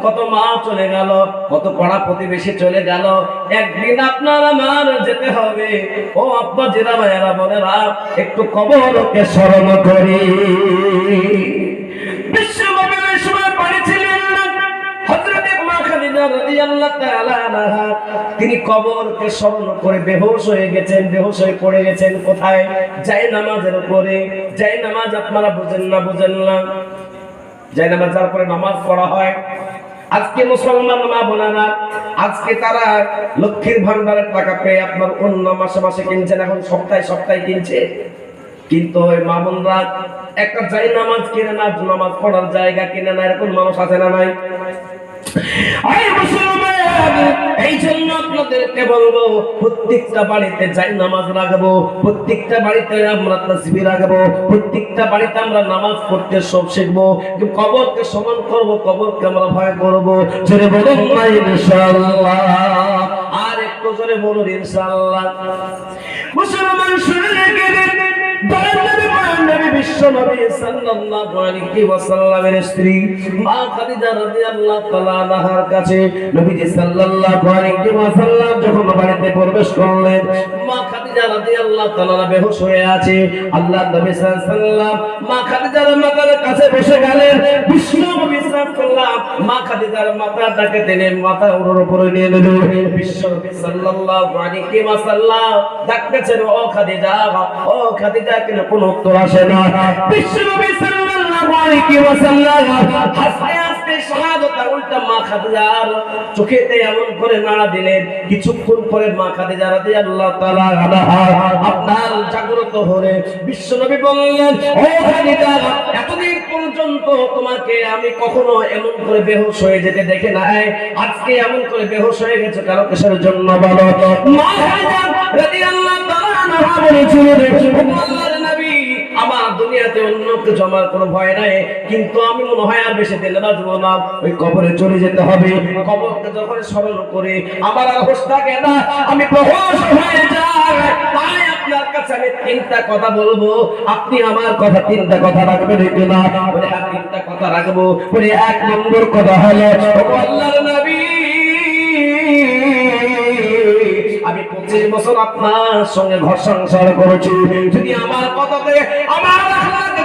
কত মা চলে গেল, কত পাড়া প্রতিবেশী চলে গেল, একদিন আপনার আমার যেতে হবে। ও আব্বা জিরা ভাইয়েরা বোনেরা, একটু কবরকে স্মরণ করি। বিশ্বনবীর সময় পড়েছিলেন হযরত মা খাদিজা রাদিয়াল্লাহু তাআলা আনহা, তিনি কবরকে স্মরণ করে বেহুশ হয়ে গেছেন, বেহুশ হয়ে পড়ে গেছেন। কোথায়? জায়নামাজের উপরে। জায়নামাজ আপনারা বুঝেন না? জায়নামাজ যার উপরে নামাজ পড়া হয়। আজকে মুসলমান মা বোনেরা, আজকে তারা লক্ষ্মীর ভান্ডারের টাকা পেয়ে আপনার অন্য মাসে মাসে কিনছেন, এখন সপ্তাহে সপ্তাহে কিনছে। কিন্তু ওই মা বোনরা একটা জায়নামাজ কিনে না, নামাজ পড়ার জায়গা কিনে না, এরকম মানুষ আছে না নাই? এই জন্য আপনাদেরকে বলবো, প্রত্যেকটা বাড়িতে জায়নামাজ রাখবো, প্রত্যেকটা বাড়িতে আমরা তাসবিহ রাখবো, প্রত্যেকটা বাড়িতে আমরা নামাজ পড়তে সব শিখবো। কবরকে স্মরণ করবো, কবরকে আমরা ভয় করবো। জোরে বলুন না ইনশাআল্লাহ। আর একটু জোরে বলুন ইনশাআল্লাহ। মুসলমান শুনে রেখে বিশ্বনবী সাল্লাল্লাহু আলাইহি ওয়াসাল্লামের স্ত্রী মা খাদিজা রাদিয়াল্লাহু তাআলা আনহার কাছে নবীজি সাল্লাল্লাহু আলাইহি ওয়াসাল্লাম যখন বাড়িতে প্রবেশ করলেন, মা খাদিজা রাদিয়াল্লাহু তাআলা বেহুশ হয়ে আছে। আল্লাহর নবী সাল্লাল্লাহু আলাইহি ওয়াসাল্লাম মা খাদিজার মাথার কাছে বসে গেলেন। বিশ্বনবী সাল্লাল্লাহু মা খাদিজার মাথাটাকে টেনে মাথা ওর উপরে নিয়ে নিলেন। বিশ্বনবী সাল্লাল্লাহু আলাইহি ওয়াসাল্লাম ডাকতেছেন, ও খাদিজা, ও খাদিজা, কেন কোনো উত্তর আসে না। বিশ্বনবী সাল্লাল্লাহু আলাইহি ওয়াসাল্লাম হাসতে হাসতে শাহাদাত উল্টা মা খাদিজার চোখেতে এমন করে নাড়া দিলেন। কিছুক্ষণ পরে মা খাদিজা রাদিয়াল্লাহু তাআলা আনহা আপনার জাগ্রত হলে বিশ্বনবী বললেন, ও খাদিজা, এতদিন পর্যন্ত তোমাকে আমি কখনো এমন করে বেহুশ হয়ে যেতে দেখে নাই, আজকে এমন করে বেহুশ হয়ে গেছে কারো কিসের জন্য বলো? মা খাদিজা রাদিয়াল্লাহু তাআলা আনহা বলেছিলেন, আল্লাহর নবী, আমার দুনিয়াতে অন্য কিছু আমার কোনো ভয় নাই, কিন্তু আমি মনে হয় আর বেশি দিন বাঁচবো না, ওই কবরে চলে যেতে হবে। কবরকে যখন স্মরণ করে আমার আর হোশ থাকে না, আমি বেহুশ হয়ে যাই। তাই আপনার কাছে আমি তিনটা কথা বলবো, আপনি আমার কথা তিনটা কথা রাখবেন কিনা? বলে হ্যাঁ, তিনটা কথা রাখবো। বলে এক নম্বর কথা হলো, আল্লাহর নবী, আমি 25 বছর আপনার সঙ্গে ঘর সংসার করেছি, যদি আমার কথাতে আমার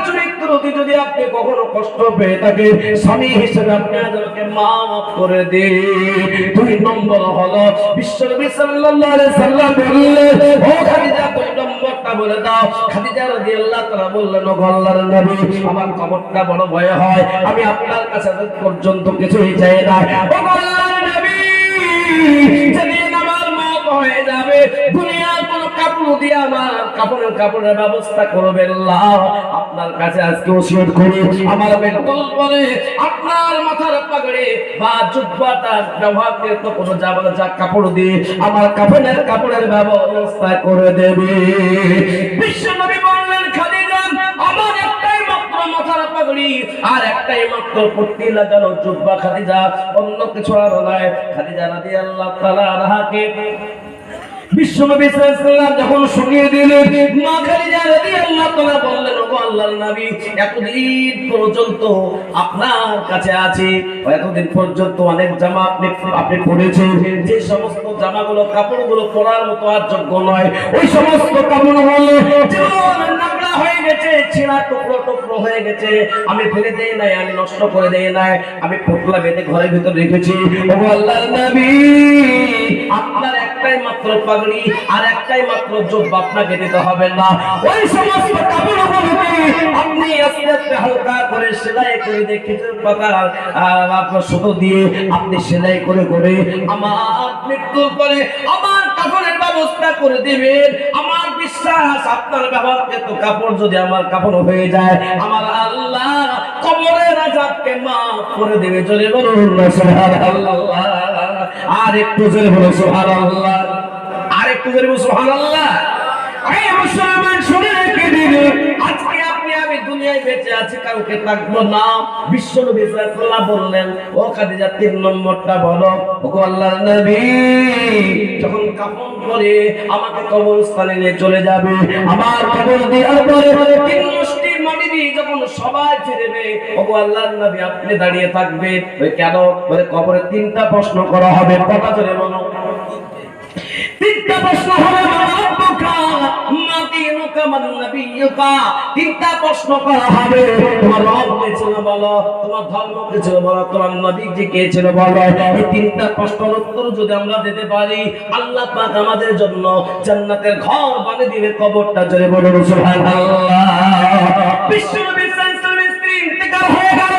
চরিত্রটি যদি আপনি কখনো কষ্ট পেয়ে থাকে, স্বামী হিসেবে আপনি আমাকে মাফ করে দিন। দুই নম্বর হলো, বিশ্বনবী সাল্লাল্লাহু আলাইহি সাল্লাম বললেন, ও খাদিজা, দুই নম্বরটা বলে দাও। খাদিজা রাদিয়াল্লাহু তাআলা বললেন, ও আল্লাহর নবী, আমার কবরটা বড় ভয় হয়, আমি আপনার কাছে পর্যন্ত কিছুই চাই না। ও আল্লাহর নবী, হয়ে যাবে, দুনিয়ার কোন কাপড় দিয়ে আমার কাপড়ের ব্যবস্থা করবেন না। আপনার কাছে আজকে ওসিয়ত করি, আমার বেতন পরে আপনার মাথার পাগড়ি বা জুব্বাটা ব্যবহার করে তো কোনো যা কাপড় দিয়ে আমার কাপড়ের ব্যবস্থা করে দেবে। বিশ্বনবী বললেন, খাদিজা, আমার একটাই মাত্র মাথার পাগড়ি আর একটাই মাত্র পট্টি লাগানো জুব্বা খাদিজা, অন্য কিছু আর নয়। খাদিজা রাদিয়াল্লাহু তাআলা আনহাকে বিশ্বনবী সাল্লাল্লাহু আলাইহি ওয়াসাল্লাম যখন শুনিয়ে দিলেন, মা খাদিজা রাদিয়াল্লাহু তাআলা বললেন, ও আল্লাহর নবী, এতদিন পর্যন্ত আপনার কাছে আছি, এতদিন পর্যন্ত অনেক জামা আপনি পরেছেন, যে সমস্ত জামাগুলো কাপড়গুলো পরার মতো আর যোগ্য নয়, ওই সমস্ত কাপড়গুলো যেমন নোংরা হয়ে গেছে, ছেঁড়া টুকরো হয়ে গেছে, আমি ফেলে দেই নাই, আমি নষ্ট করে দেই নাই, আমি পোটলা বেঁধে ঘরের ভিতর রেখেছি। ও আল্লাহর নবী, আপনার একটাই মাত্র পাগড়ি আর একটাই মাত্র জুব্বা আপনাকে দিতে হবে না, ওই সমস্ত কাপড়গুলোকে আপনি আস্তে আস্তে হালকা করে সেলাই করে দিয়ে খিচুর পাতা আপনার সুতো দিয়ে আপনি সেলাই করে করে আমার মৃত্যুর পরে আমার কাপড়ের ব্যবস্থা করে দিবেন। আমার বিশ্বাস, আপনার ব্যবহৃত কাপড় যদি আমার কাপড় হয়ে যায়, আমার আল্লাহ কবরের আযাবকে মাফ করে দেবে। চলে বলুন সুবহানাল্লাহ। আর একটু জোরে বলুন সুবহানাল্লাহ, আর একটু জোরে বলুন সুবহানাল্লাহ। এই মুসলমান শুনে রেখে দিন, আজকে আপনি আমি দুনিয়ায় বেঁচে আছি, কাউকে থাকবো না। বিশ্বনবী সাল্লাল্লাহু আলাইহি ওয়াসাল্লাম বললেন, ও খাদিজা, 3 নম্বরটা বলো। ও আল্লাহর নবী, যখন কাফন পরে আমাকে কবরস্থানে নিয়ে চলে যাবে, আমার কবর দেওয়ার পরে 3 মুষ্টি মাটি দিবি, যখন সবাই ফিরবে ওগো আল্লাহর নবী আপনি দাঁড়িয়ে থাকবেন। ওই কেন? বলে কবরে তিনটা প্রশ্ন করা হবে। কথা জোরে বলো। তিনটা প্রশ্ন হবে, তিনটা প্রশ্ন করা হবে। তোমার রব কে ছিল বলো, তোমার ধর্ম কে ছিল বলো, তোমার নবী কে ছিল বলো। এই তিনটা প্রশ্নের উত্তর যদি আমরা দিতে পারি, আল্লাহ পাক আমাদের জন্য জান্নাতের ঘর বানিয়ে দিবে। কবরটা জোরে বলুন সুবহানাল্লাহ। বিশ্বনবী সাল্লাল্লাহু আলাইহি ওয়াসাল্লাম ইন্তেকাল হয়ে গেল।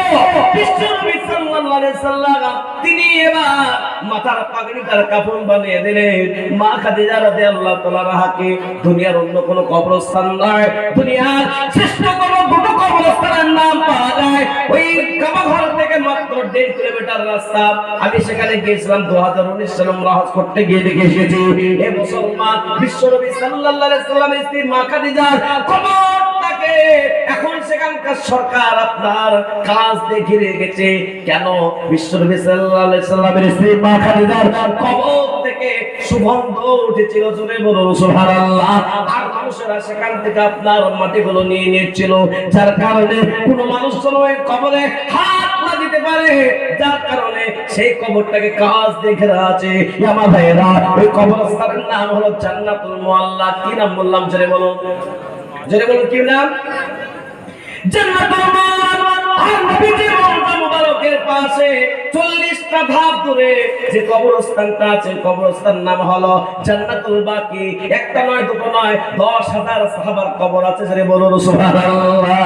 বিশ্বনবী সাল্লাল্লাহু আলাইহি ওয়াসাল্লাম তিনি এবার মাথার পাগড়িটার কাফন বানিয়ে দিলেন। মা খাদিজা রাদিয়াল্লাহু তাআলা রাহাকে দুনিয়ার অন্য কোনো কবরস্থান নয়, দুনিয়ার শ্রেষ্ঠ কোনো দুটো কবরস্থানের নাম পাওয়া যায় ওই কাবা ঘর থেকে মাত্র 1.5 কিলোমিটার রাস্তা। আমি সেখানে গিয়েছিলাম 2019 সালে উমরা হজ করতে গিয়ে দেখে এসেছি। হে মুসলমান, বিশ্বনবী সাল্লাল্লাহু আলাইহি ওয়াসাল্লামের স্ত্রী মা খাদিজার কবরটাকে এখন সেখানকার সরকার আপনার কাজ দেখে রেখেছে। কেন? বিশ্বনবী সাল্লাল্লাহু আলাইহি ওয়াসাল্লামের স্ত্রী মা খাদিজার কবর থেকে সুগন্ধ উঠেছিল, জোরে বলুন সুবহানাল্লাহ। আর মানুষেরা সেখান থেকে আপনার মাটিগুলো নিয়ে নিচ্ছিল, যার কারণে কোনো মানুষ যেন ওই কবরে হাত না দিতে পারে, যার কারণে সেই কবরটাকে কাজ দেখে আছে। আমার ভাইয়েরা, ওই কবরস্থানের নাম হলো জান্নাতুল মুআল্লা। কি নাম বললাম? জোরে বলুন, জোরে বলুন, কি নাম? জান্নাতুল মুআল্লা। আর নবীজির রওজা মুবারকের পাশে 40টা ধাপ দূরে যে কবরস্থানটা আছে, কবরস্থান নাম হলো জান্নাতুল বাকি। একটা নয়, দুটো নয়, 10,000 সাহাবার কবর আছে। জোরে বলুন সুবহানাল্লাহ।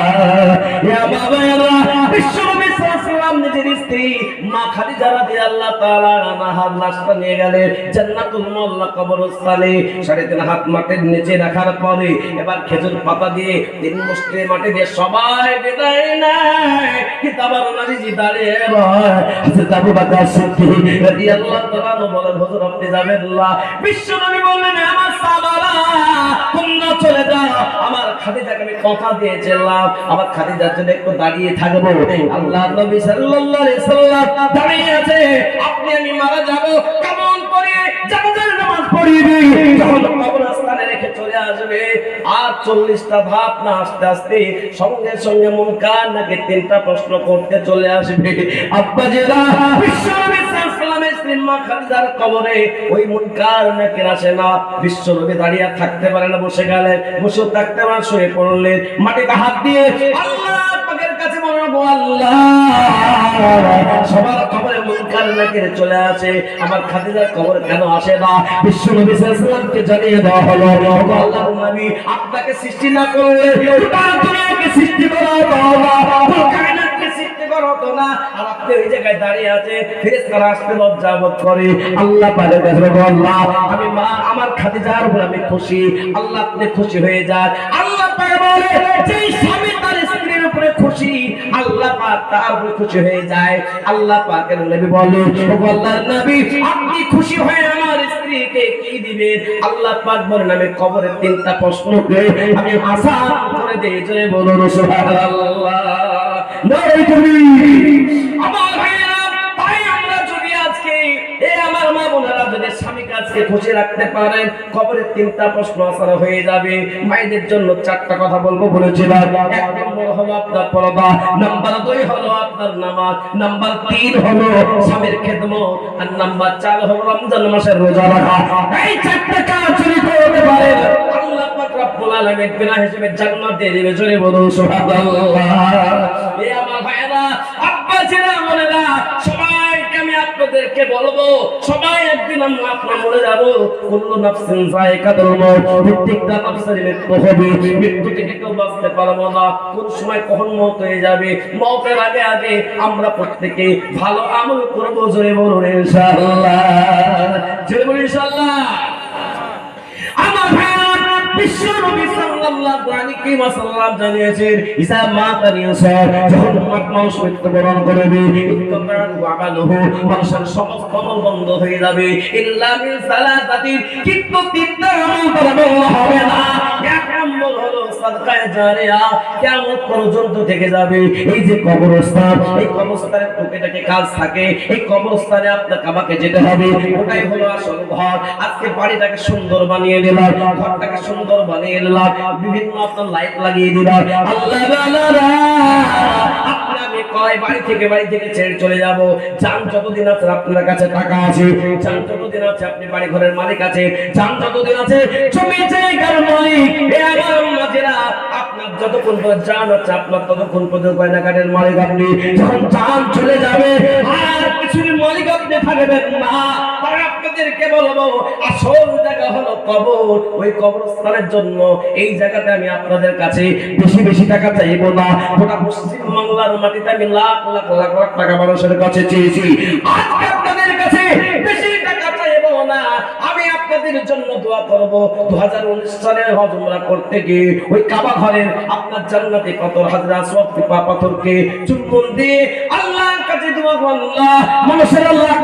ইয়া বাবারা, বিশ্বনবী সাল্লাল্লাহু আলাইহি ওয়াসাল্লাম নিজের স্ত্রী মা খাদিজা রাদিয়াল্লাহু তাআলা আনহার লাশটা নিয়ে গেলেন জান্নাতুল মুআল্লা কবরস্থানে। 3.5 হাত মাটির নিচে রাখার পরে এবার খেজুর পাতা দিয়ে 3 মুষ্টি মাটি দিয়ে সবাই বিদায় নেয়। কিতাবার নবীজি দাঁড়িয়ে হযরত আবু বকর সিদ্দিক রাদিয়াল্লাহু তাআলা বলেন, হুজুর আপনি যাবেন না। বিশ্বনবী বললেন, আমার সাহাবারা তোমরা চলে যাও, আমার খাদিজাকে আমি কথা দিয়েছিলাম আমার খাদিজার জন্য একটু দাঁড়িয়ে থাকবো। আল্লাহর নবী সাল্লাল্লাহু আলাইহি ওয়াসাল্লাম দাঁড়িয়ে আছে, আপনি আমি মারা যাব, কেমন করে জানাজার নামাজ পড়িয়ে যখন কবরস্থানে রেখে চলে আসবে। আর 40টা ধাপ না আস্তে আস্তে সঙ্গে সঙ্গে মুনকার নাকি 3টা প্রশ্ন করতে চলে আসবে। আব্বাজিরা, বিশ্বনবী সাল্লাল্লাহু আলাইহি ওয়াসাল্লামের স্ত্রী মা খাদিজার কবরে ওই মুনকার নাকির আসে না। বিশ্বনবী দাঁড়িয়ে থাকতে পারে না, বসে গেলেন, বসে থাকতে পারে না, শুয়ে পড়লেন। মাটিতে হাত দিয়ে আল্লাহ পাকের কাছে বলবো, আল্লাহ সবার কবরে মুনকার নাকির চলে আসে, আমার খাদিজার কবরে কেন আসে না? বিশ্বনবী সাল্লাল্লাহু আলাইহি ওয়াসাল্লামকে জানিয়ে দেওয়া হলো, আল্লাহর নবী আপনাকে সৃষ্টি না করলে গোটা দুনিয়াকে সৃষ্টি করা হতো না, কায়নাতকে সৃষ্টি করা হতো না। আর আপনি ওই জায়গায় দাঁড়িয়ে আছে, ফেরেশতারা আসতে লজ্জা বোধ করে। আল্লাহ পাকের কাছে বলবো, আল্লাহ আমি মা আমার খাদিজার উপর আমি খুশি, আল্লাহ আপনি খুশি হয়ে যান। আল্লাহ পাক বলে, যেই স্বামী তার স্ত্রীর উপরে খুশি, আল্লাহ পাক তার উপরে খুশি হয়ে যায়। আল্লাহ পাকের নবী বলে, ও আল্লাহর নবী আপনি খুশি হয়ে আমার স্ত্রীকে কি দিবেন? আল্লাহ পাক বলেন, আমি কবরের 3টা প্রশ্নকে আমি আসান করে দেই। জয় বলুন সুবহানাল্লাহ। নারে তাকবীর। আমার ভাইরা, তাই আমরা যদি আজকে এই আমার মা বোনেরা যদি স্বামীকে আজকে খুশি রাখতে পারেন, কবরের 3টা প্রশ্ন আসান হয়ে যাবে। মায়েদের জন্য 4টা কথা বলবো বলেছিলাম। 1 নম্বর হলো আপনার পর্দা, নাম্বার 2 হলো আপনার নামাজ, নাম্বার 3 হলো স্বামীর খেদমত, আর নাম্বার 4 হলো রমজান মাসের রোজা রাখা। এই 4টা কাজ যদি করতে পারেন, আল্লাহ পাক রব্বুল আলামিন বিনা হিসেবে জান্নাত দিয়ে দিবে। জোরে বলুন সুবহানাল্লাহ। এই আমার ভাইরা, আব্বাজিরা, বোনেরা, সবাইকে আমি আপনাদেরকে বলবো, সবাই একদিন আমরা আপনার মরে যাব। কুল্লু নাফসিন যায়কাতুল মউত, প্রত্যেকটা নফসের মৃত্যু হবে, মৃত্যু থেকে কেউ বাঁচতে পারবো না। কোন সময় কখন মওত হয়ে যাবে, মওতের আগে আগে আমরা প্রত্যেকে ভালো আমল করব। জোরে বলুন ইনশাআল্লাহ। জোরে বলুন ইনশাআল্লাহ। আমার ভাইরা, বিশ্বনবী সাল্লাল্লাহু আলাইহি ওয়াসাল্লাম জানিয়েছেন, ইসা মাতানি ইনসান, যখন মানুষ মৃত্যুবরণ করবে, ইত্তাকান ওয়াবালহু, মানুষের সমস্ত আমল বন্ধ হয়ে যাবে, ইল্লা মিন সালাতাতিন, কিন্তু 3টা আমল করা হবে না। 1 নম্বর হলো সাদকায়ে জারিয়া, কিয়ামত পর্যন্ত থেকে যাবে। এই যে কবরস্থান, এই কবরস্থানের টুকিটাকি কাজ থাকে, এই কবরস্থানে আপনাকে আমাকে যেতে হবে, ওটাই হলো আসল ঘর। আজকে বাড়িটাকে সুন্দর বানিয়ে নিলাম, ঘরটাকে সুন্দর বানিয়ে নিলাম, বিভিন্ন আপনার লাইট লাগিয়ে দিবা। আল্লাহ বালারা আপনি আমি কয় বাড়ি থেকে ছেড়ে চলে যাব। জান যতদিন আছে আপনার কাছে টাকা আছে, জান যতদিন আছে আপনি বাড়ি ঘরের মালিক আছে, জান যতদিন আছে জমি জায়গার মালিক, এ আমার মাঝেরা আপনার যতক্ষণ পর্যন্ত জান আছে আপনার ততক্ষণ পর্যন্ত গয়নাঘাটের মালিক আপনি। যখন জান চলে যাবে আর কিছুর মালিক আপনি থাকবেন না। তাই আপনাদেরকে বলবো আসল জায়গা হলো কবর। ওই কবরস্থানের জন্য এই জায়গাতে আমি আপনাদের কাছে বেশি টাকা চাইবো না। গোটা পশ্চিম বাংলার মাটিতে আমি লাখ টাকা মানুষের কাছে চেয়েছি। আজকে আপনাদের কাছে বেশি টাকা চাইবো না, আমি আপনাদের জন্য দোয়া করব। 2019 সালে হজ উমরা করতে গিয়ে ওই কাবা ঘরের আপনার জান্নাতে পাথর হাজরা আসওয়াদ পাথরকে চুম্বন দিয়ে আল্লাহর কাছে দোয়া করব। আল্লাহ মানুষের লাখ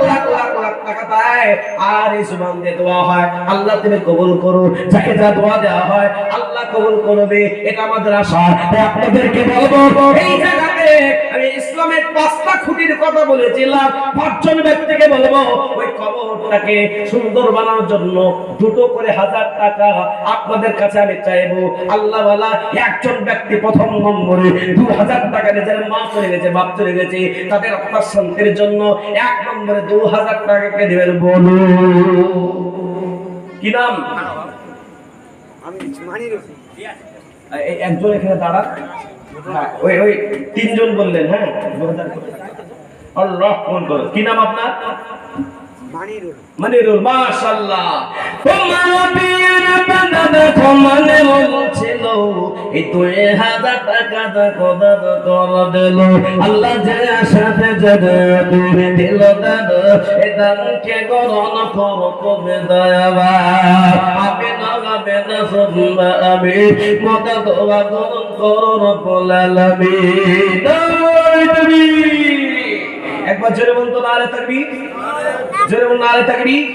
টাকা দেয় আর এই জবান দিয়ে দোয়া হয় আল্লাহ তুমি কবুল করো। যাকে যা দোয়া দেওয়া হয় আল্লাহ কবুল করবে, এটা আমাদের আশা। তাই আপনাদেরকে বলবো এই জায়গাতে আমি ইসলামের 5টা খুঁটির কথা বলেছিলাম। 5 জন ব্যক্তিকে বলবো ওই কবরটাকে সুন্দর বানানোর জন্য 2 করে 1000 টাকা আপনাদের কাছে আমি চাইবো। আল্লাহ ওয়ালা একজন ব্যক্তি প্রথম নম্বরে 2000 টাকা নিজের মা চলে গেছে, বাপ চলে গেছে, তাদের আত্মার শান্তির জন্য 1 নম্বরে 2000 টাকাকে দিবেন। বলো কি নাম? আমি মানির একজন এখানে দাঁড়া, ওই 3 জন বললেন। হ্যাঁ আল্লাহ কোন করো, কি নাম আপনার? মানিরুল। মাশাআল্লাহ। তোমার বিয়ের বাঁধা দেখো মানিরুল ছিল, এই 2000 টাকা দেখো দাদা কর দিল। আল্লাহ যে সাথে জেদে দিল দাদা এ দানকে গ্রহণ করো কবে দয়াবা। আমি নাগাবে না সুবহা আমি মদা দোয়া গ্রহণ করো রব্বুল আলামিন। একবার জোরে বলতো নারে তাকবীর, জোরে বল নারে তাকবীর।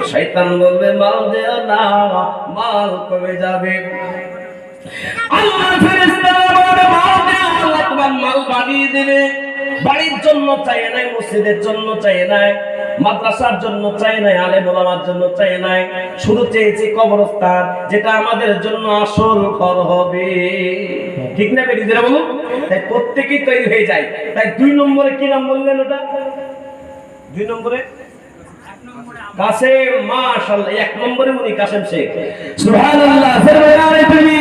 শয়তান বলবে মাল দেও না, মাল কমে যাবে। আল্লাহ ফেরেশতারা বলে মাল দেও, আল্লাহ তোমার মাল বাড়িয়ে দেবে। বাড়ির জন্য চাই নাই, মসজিদের জন্য চাই নাই, মাদ্রাসার জন্য চাই নাই, আলেম ওলামার জন্য চাই নাই, শুধু চেয়েছি কবরস্থান, যেটা আমাদের জন্য আসল ঘর হবে। ঠিক না বেটি? যেটা বলুন, তাই প্রত্যেকেই তৈরি হয়ে যায়। তাই 2 নম্বরে কি নাম বললেন? ওটা 2 নম্বরে কাসেম। মাশাআল্লাহ। 1 নম্বরে উনি কাসেম শেখ। সুবহানাল্লাহ। সরবরারে তুমি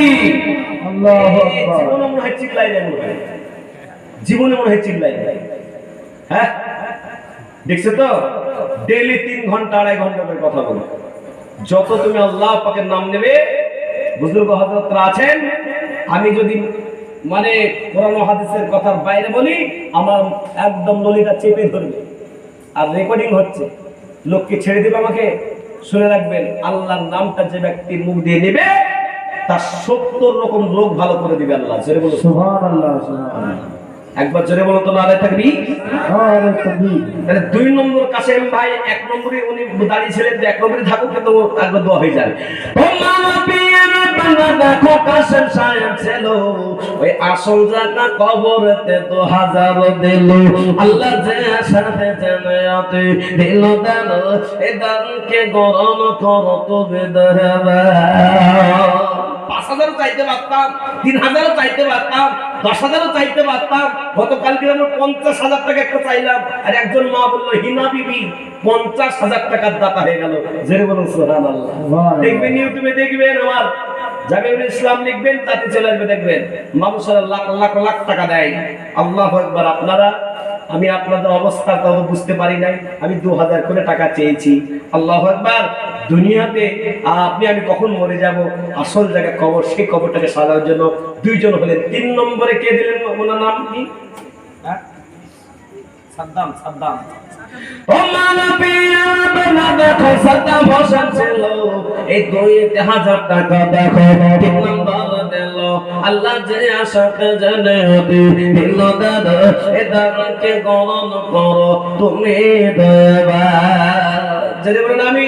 আল্লাহু আকবার। জীবনে মনে হয় চিল্লাই না, জীবনে মনে হয় চিল্লাই। হ্যাঁ দেখছো তো, ডেইলি 3 ঘন্টা 2.5 ঘন্টা করে কথা বলে। যত তুমি আল্লাহ পাকের নাম নেবে, বুজুর্গ হযরতরা আছেন, আমি যদি মানে কোরআন ও হাদিসের কথার বাইরে বলি আমার একদম নলিটা চেপে ধরবে। আর রেকর্ডিং হচ্ছে, লোককে ছেড়ে দিবে আমাকে। শুনে রাখবেন, আল্লাহর নামটা যে ব্যক্তির মুখ দিয়ে নেবে তার 70 রকম রোগ ভালো করে দিবে আল্লাহ। জোরে বলো সুবহানাল্লাহ, সুবহানাল্লাহ। একবার জোরে বলো তো নারে তাকবীর, নারে তাকবীর। তাহলে 2 নম্বর কাসেম ভাই, 1 নম্বরে উনি দাঁড়িয়ে ছিলেন, 1 নম্বরে থাকুক, কিন্তু একবার দোয়া হয়ে যাবে। ও মামা পিয়ের বাংলা দেখো কাসেম সাহেব ছিল, ওই আসল জায়গা কবরেতে 2000 দিল। আল্লাহ যে সাথে জানাতে দিল দান, এ দানকে গ্রহণ করো তবে দয়াবা। 5000 চাইতে পারতাম, 3000 চাইতে পারতাম, 10,000 চাইতে পারতাম। গতকালকে আমরা 50,000 টাকা একটা চাইলাম, আর একজন মা বললো হিনা বিবি 50,000 টাকার দাতা হয়ে গেল। জেরে বলুন সুবহানাল্লাহ। দেখবেন ইউটিউবে, দেখবেন আমার জামিউল ইসলাম লিখবেন, তাতে চলে আসবে, দেখবেন মানুষের লাখ টাকা দেয়। আল্লাহু আকবার। আপনারা, আমি আপনাদের অবস্থা তখন বুঝতে পারি নাই, আমি 2000 করে টাকা চেয়েছি। আল্লাহু আকবার। দুনিয়াতে আমি কখন মরে যাব, আসল জায়গা কবর, সেই কবরটাকে সাজানোর জন্য 2 জন হলেন। 3 নম্বরে কে দিলেন? ওনার নাম কি? সাদ্দাম। সাদ্দাম। ও মানবিয়া বনা দেখো সাদ্দাম হোসেন ছিল, এই 2000 টাকা দেখো 3 নম্বর দিল। আল্লাহ যে আশাকে জানে দিল দাদা, এ দানকে গ্রহণ করো তুমি দয়াবা। যদি বলেন আমি